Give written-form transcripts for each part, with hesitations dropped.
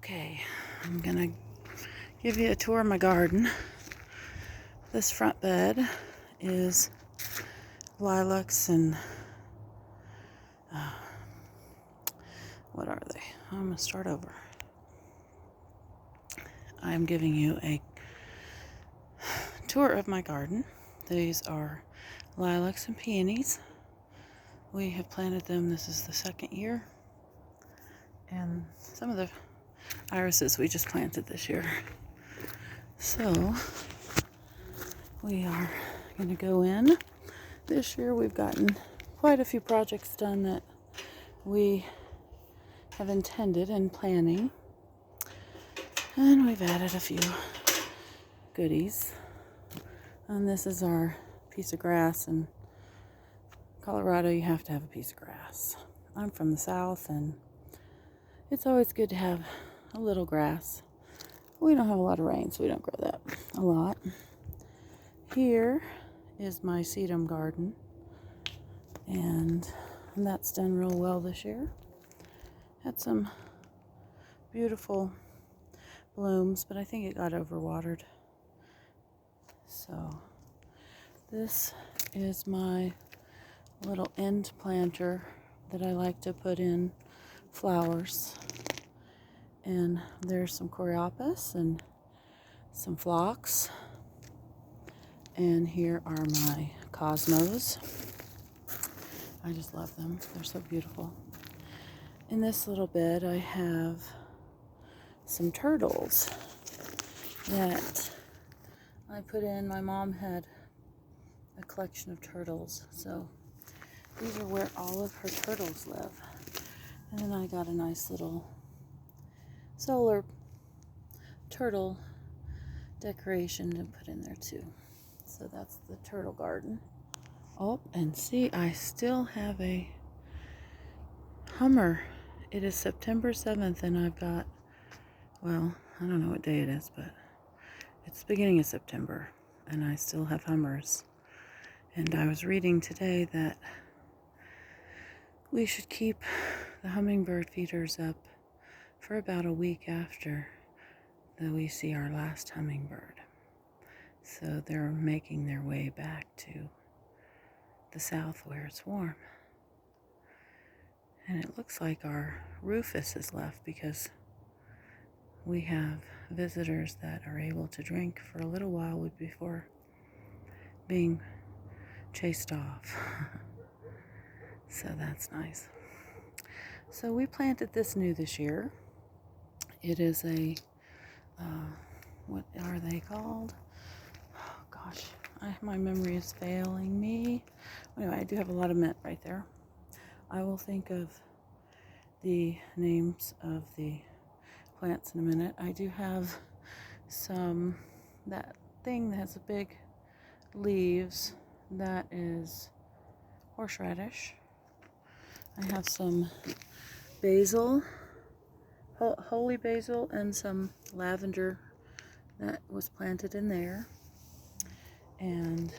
Okay, I'm gonna give you a tour of my garden. This front bed is lilacs and what are they? I'm gonna start over. I'm giving you a tour of my garden. These are lilacs and peonies. We have planted them. This is the second year. And some of the irises we just planted this year. So we are going to go in. This year we've gotten quite a few projects done that we have intended and planning. And we've added a few goodies. And this is our piece of grass. In Colorado, you have to have a piece of grass. I'm from the South, and it's always good to have a little grass. We don't have a lot of rain, so we don't grow that a lot. Here is my sedum garden, and that's done real well this year. Had some beautiful blooms, but I think it got overwatered. So this is my little end planter that I like to put in flowers. And there's some coreopus and some phlox. And here are my cosmos. I just love them. They're so beautiful. In this little bed, I have some turtles that I put in. My mom had a collection of turtles, so these are where all of her turtles live. And then I got a nice little solar turtle decoration to put in there too. So that's the turtle garden. Oh, and see, I still have a hummer. It is September 7th, and I've got, well, I don't know what day it is, but it's the beginning of September, and I still have hummers. And I was reading today that we should keep the hummingbird feeders up for about a week after that we see our last hummingbird. So they're making their way back to the south where it's warm. And it looks like our rufus is left because we have visitors that are able to drink for a little while before being chased off. So that's nice. So we planted this new this year. It is a, what are they called? Oh gosh, my memory is failing me. Anyway, I do have a lot of mint right there. I will think of the names of the plants in a minute. I do have some, that thing that has the big leaves, that is horseradish. I have some basil, holy basil, and some lavender that was planted in there. And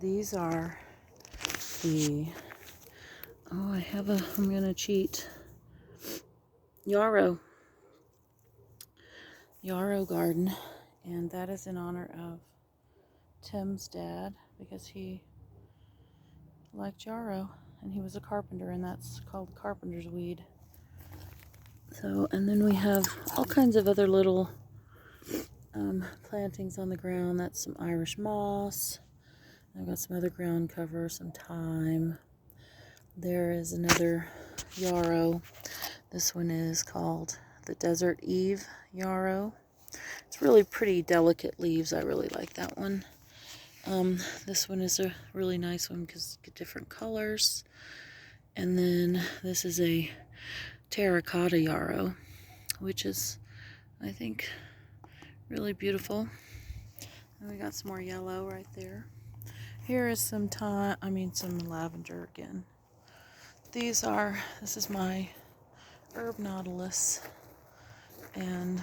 these are the, I'm gonna cheat, yarrow garden, and that is in honor of Tim's dad because he liked yarrow and he was a carpenter, and that's called carpenter's weed. So, and then we have all kinds of other little plantings on the ground. That's some Irish moss. I've got some other ground cover, some thyme. There is another yarrow. This one is called the Desert Eve yarrow. It's really pretty delicate leaves. I really like that one. This one is a really nice one because you get different colors. And then this is a terracotta yarrow, which is, I think, really beautiful. And we got some more yellow right there. Here is some some lavender again. This is my herb nautilus. And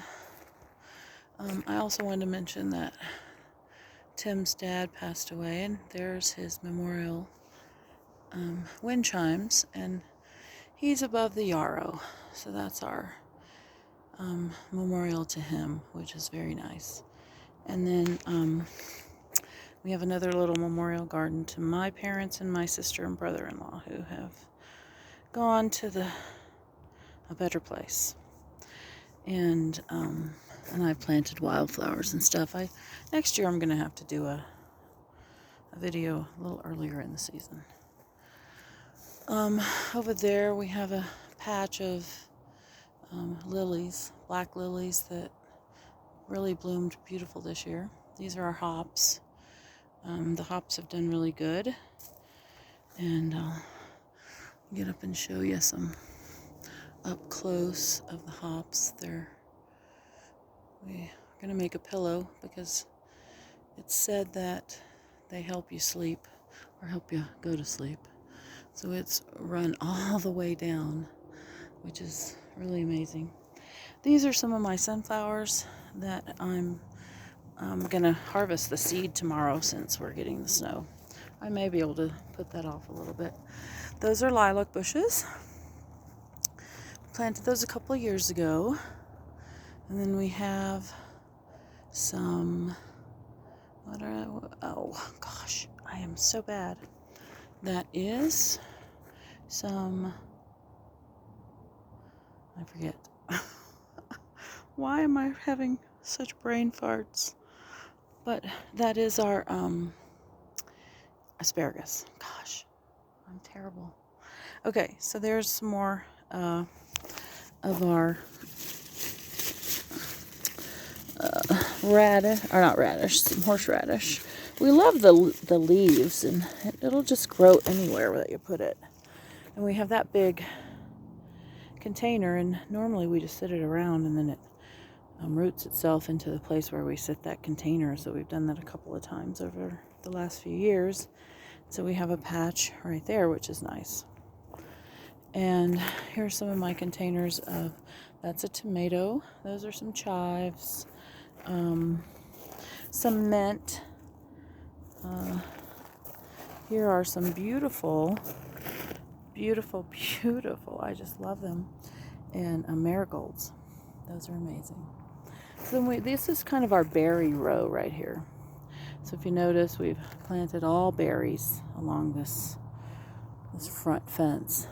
I also wanted to mention that Tim's dad passed away, and there's his memorial wind chimes, and he's above the yarrow. So that's our memorial to him, which is very nice. And then we have another little memorial garden to my parents and my sister and brother-in-law who have gone to a better place. And I planted wildflowers and stuff. Next year I'm gonna have to do a video a little earlier in the season. Over there we have a patch of lilies, black lilies that really bloomed beautiful this year. These are our hops. The hops have done really good, and I'll get up and show you some up close of the hops. We're gonna make a pillow because it's said that they help you sleep or help you go to sleep. So it's run all the way down, which is really amazing. These are some of my sunflowers that I'm gonna harvest the seed tomorrow since we're getting the snow. I may be able to put that off a little bit. Those are lilac bushes. Planted those a couple of years ago. And then we have some, oh gosh, I am so bad. That is some, I forget. Why am I having such brain farts? But that is our asparagus. Gosh, I'm terrible. Okay, so there's some more of our some horseradish. We love the leaves, and it'll just grow anywhere that you put it. And we have that big container, and normally we just sit it around, and then it roots itself into the place where we sit that container. So we've done that a couple of times over the last few years. So we have a patch right there, which is nice. And here's some of my containers of, that's a tomato. Those are some chives. Some mint. Here are some beautiful, I just love them. And marigolds. Those are amazing. So then this is kind of our berry row right here. So if you notice, we've planted all berries along this front fence.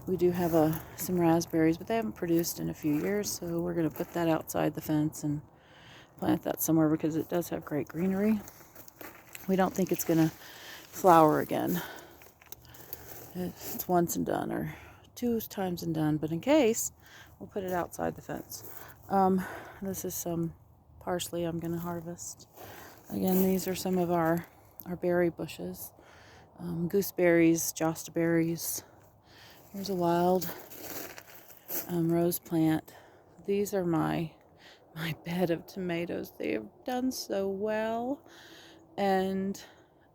We do have some raspberries, but they haven't produced in a few years, so we're going to put that outside the fence and plant that somewhere because it does have great greenery. We don't think it's going to flower again. It's once and done, or 2 times and done, but in case, we'll put it outside the fence. This is some parsley I'm going to harvest. Again, these are some of our berry bushes. Gooseberries, jostaberries. Here's a wild rose plant. These are my bed of tomatoes. They have done so well, and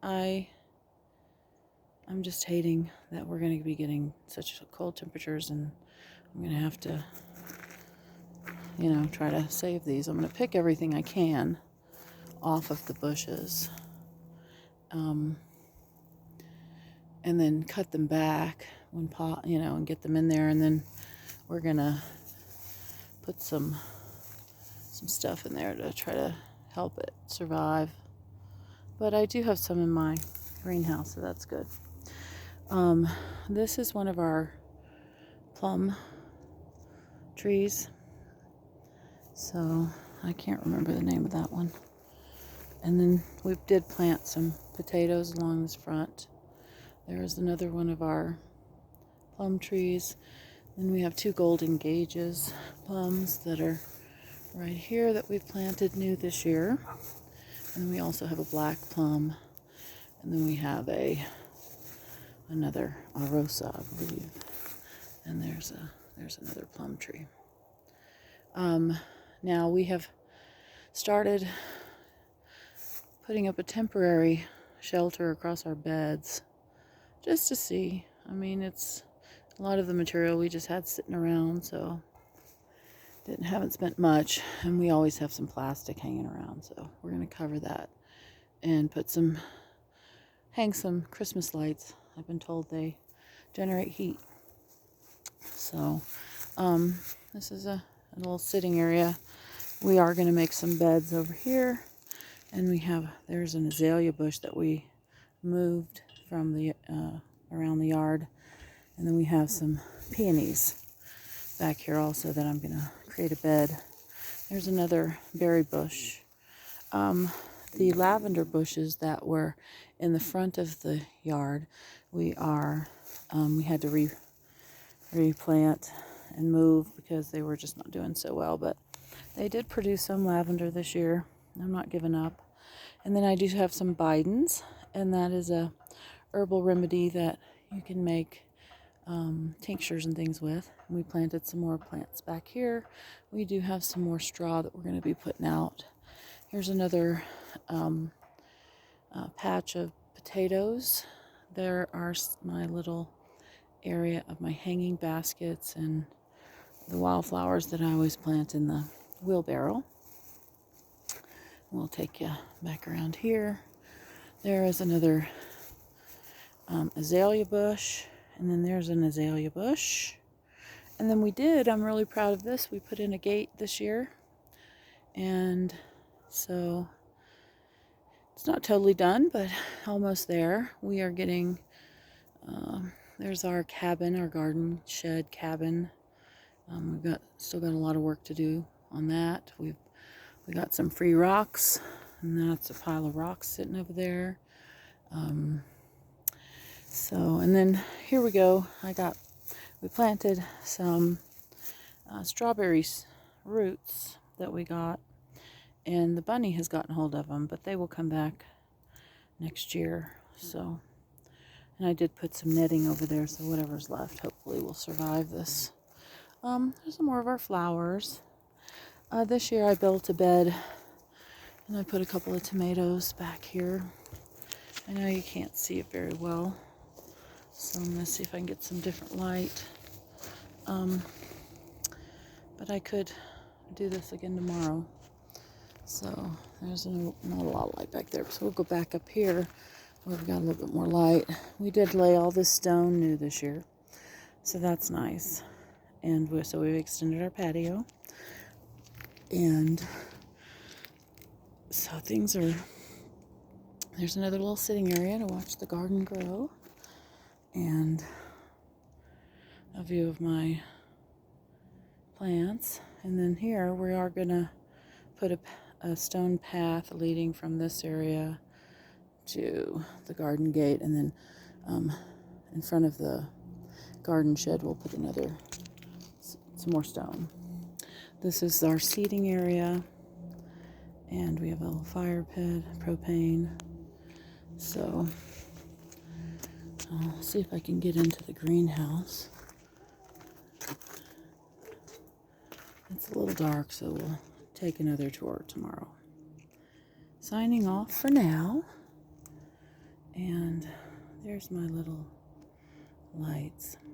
I'm just hating that we're going to be getting such cold temperatures, and I'm going to have to, try to save these. I'm going to pick everything I can off of the bushes, and then cut them back and get them in there, and then we're going to put some stuff in there to try to help it survive. But I do have some in my greenhouse, so that's good. This is one of our plum trees. So I can't remember the name of that one. And then we did plant some potatoes along this front. There's another one of our plum trees. Then we have 2 golden gages plums that are right here that we've planted new this year. And we also have a black plum. And then we have another Arosa, I believe. And there's another plum tree. Now we have started putting up a temporary shelter across our beds just to see. I mean, it's a lot of the material we just had sitting around, so haven't spent much, and we always have some plastic hanging around, so we're going to cover that and hang some Christmas lights. I've been told they generate heat. So this is a little sitting area. We are going to make some beds over here. And there's an azalea bush that we moved from the around the yard. And then we have some peonies back here also that I'm going to create a bed. There's another berry bush. The lavender bushes that were in the front of the yard, we had to replant and move because they were just not doing so well. But they did produce some lavender this year. I'm not giving up. And then I do have some Bidens, and that is a herbal remedy that you can make tinctures and things with. And we planted some more plants back here. We do have some more straw that we're going to be putting out. Here's another patch of potatoes. There are my little area of my hanging baskets and the wildflowers that I always plant in the wheelbarrow. We'll take you back around here. There is another azalea bush, and then there's an azalea bush. And then I'm really proud of this, we put in a gate this year. And so it's not totally done, but almost there. We are getting, there's our cabin, our garden shed cabin. We've still got a lot of work to do on that. We got some free rocks, and that's a pile of rocks sitting over there. And then here we go. We planted some strawberry roots that we got, and the bunny has gotten hold of them, but they will come back next year. So, and I did put some netting over there, so whatever's left hopefully will survive this. There's some more of our flowers. This year I built a bed, and I put a couple of tomatoes back here. I know you can't see it very well, so I'm going to see if I can get some different light. But I could do this again tomorrow. So there's not a lot of light back there, so we'll go back up here where we've got a little bit more light. We did lay all this stone new this year, so that's nice. And so we've extended our patio. And so there's another little sitting area to watch the garden grow. And a view of my plants. And then here we are going to put a stone path leading from this area to the garden gate. And then in front of the garden shed we'll put some more stone. This is our seating area, and we have a little fire pit, propane. So I'll see if I can get into the greenhouse. It's a little dark, so we'll take another tour tomorrow. Signing off for now. And there's my little lights.